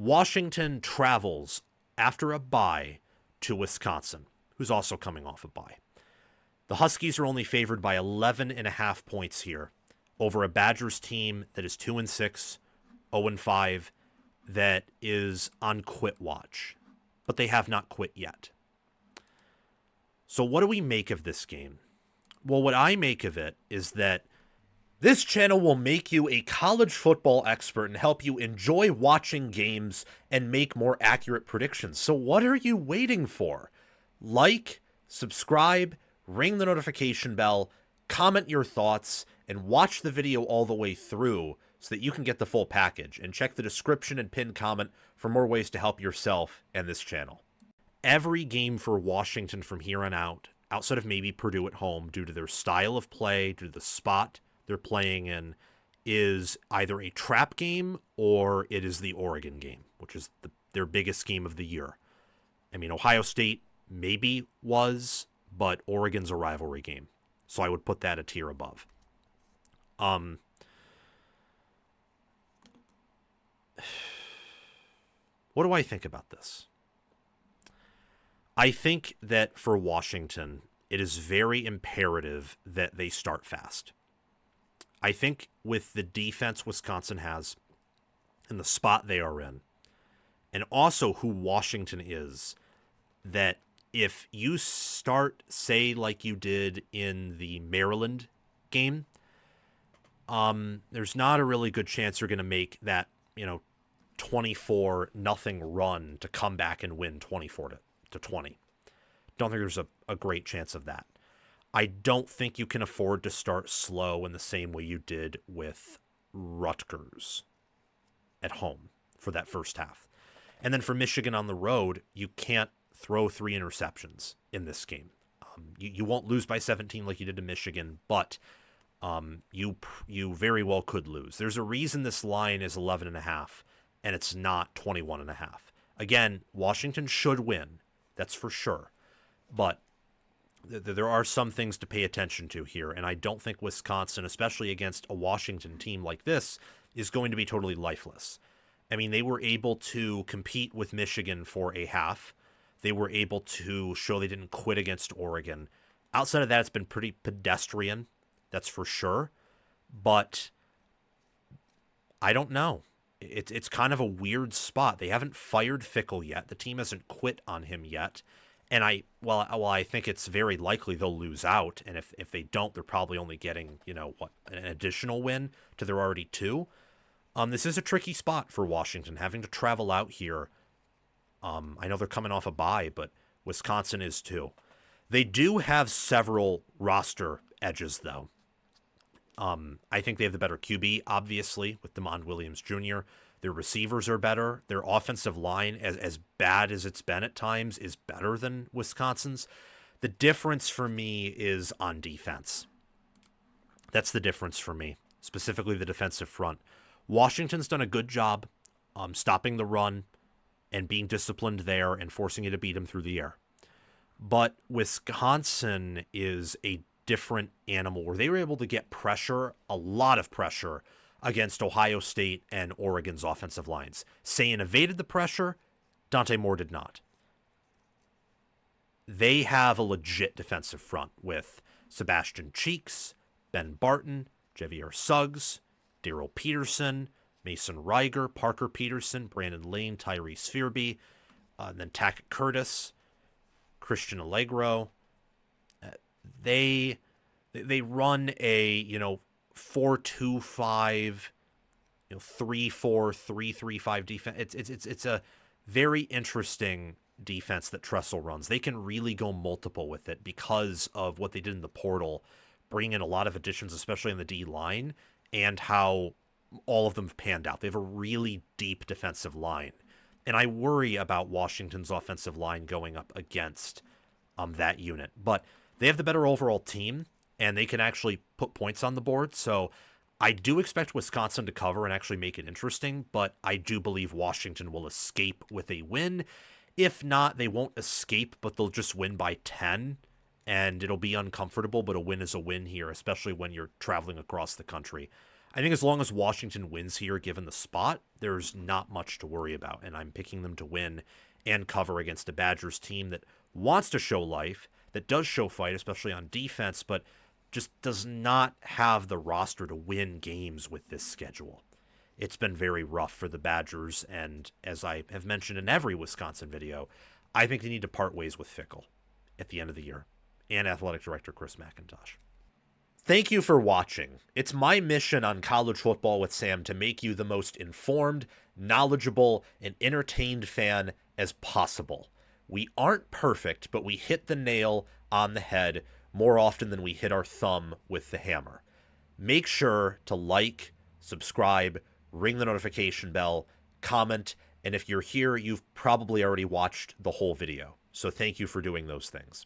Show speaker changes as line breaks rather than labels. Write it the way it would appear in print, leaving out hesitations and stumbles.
Washington travels after a bye to Wisconsin, who's also coming off a bye. The Huskies are only favored by 11.5 points here over a Badgers team that is 2-6, 0-5, that is on quit watch, but they have not quit yet. So what do we make of this game? Well, what I make of it is that this channel will make you a college football expert and help you enjoy watching games and make more accurate predictions. So what are you waiting for? Like, subscribe, ring the notification bell, comment your thoughts, and watch the video all the way through so that you can get the full package. And check the description and pinned comment for more ways to help yourself and this channel. Every game for Washington from here on out, outside of maybe Purdue at home, due to their style of play, due to the spot they're playing in, is either a trap game or it is the Oregon game, which is their biggest game of the year. I mean, Ohio State maybe was, but Oregon's a rivalry game. So I would put that a tier above. What do I think about this? I think that for Washington, it is very imperative that they start fast. I think with the defense Wisconsin has and the spot they are in, and also who Washington is, that if you start, say, like you did in the Maryland game, there's not a really good chance you're going to make that, 24-0 run to come back and win 24-20. Don't think there's a great chance of that. I don't think you can afford to start slow in the same way you did with Rutgers at home for that first half. And then for Michigan on the road, you can't throw 3 interceptions in this game. You won't lose by 17 like you did to Michigan, but you very well could lose. There's a reason this line is 11.5 and it's not 21.5. Again, Washington should win. That's for sure. But there are some things to pay attention to here, and I don't think Wisconsin, especially against a Washington team like this, is going to be totally lifeless. I mean, they were able to compete with Michigan for a half. They were able to show they didn't quit against Oregon. Outside of that, it's been pretty pedestrian, that's for sure. But I don't know. It's kind of a weird spot. They haven't fired Fickle yet. The team hasn't quit on him yet. And I think it's very likely they'll lose out. And if they don't, they're probably only getting, an additional win to their already 2. This is a tricky spot for Washington, having to travel out here. I know they're coming off a bye, but Wisconsin is too. They do have several roster edges, though. I think they have the better QB, obviously, with DeMond Williams Jr. Their receivers are better. Their offensive line, as bad as it's been at times, is better than Wisconsin's. The difference for me is on defense. That's the difference for me, specifically the defensive front. Washington's done a good job stopping the run and being disciplined there and forcing you to beat them through the air. But Wisconsin is a different animal where they were able to get pressure, a lot of pressure, against Ohio State and Oregon's offensive lines. Sayin evaded the pressure. Dante Moore did not. They have a legit defensive front with Sebastian Cheeks, Ben Barton, Javier Suggs, Daryl Peterson, Mason Reiger, Parker Peterson, Brandon Lane, Tyrese Fearby, then Tackett Curtis, Christian Allegro. They run a 4-2-5, 3-4, 3-3-5 defense. It's a very interesting defense that Tressel runs. They can really go multiple with it because of what they did in the portal, bring in a lot of additions, especially in the D line, and how all of them have panned out. They have a really deep defensive line, and I worry about Washington's offensive line going up against that unit. But they have the better overall team, and they can actually put points on the board. So I do expect Wisconsin to cover and actually make it interesting, but I do believe Washington will escape with a win. If not, they won't escape, but they'll just win by 10, and it'll be uncomfortable, but a win is a win here, especially when you're traveling across the country. I think as long as Washington wins here, given the spot, there's not much to worry about. And I'm picking them to win and cover against a Badgers team that wants to show life, that does show fight, especially on defense, but just does not have the roster to win games with this schedule. It's been very rough for the Badgers, and as I have mentioned in every Wisconsin video, I think they need to part ways with Fickell at the end of the year and athletic director Chris McIntosh. Thank you for watching. It's my mission on College Football with Sam to make you the most informed, knowledgeable, and entertained fan as possible. We aren't perfect, but we hit the nail on the head more often than we hit our thumb with the hammer. Make sure to like, subscribe, ring the notification bell, comment, and if you're here, you've probably already watched the whole video. So thank you for doing those things.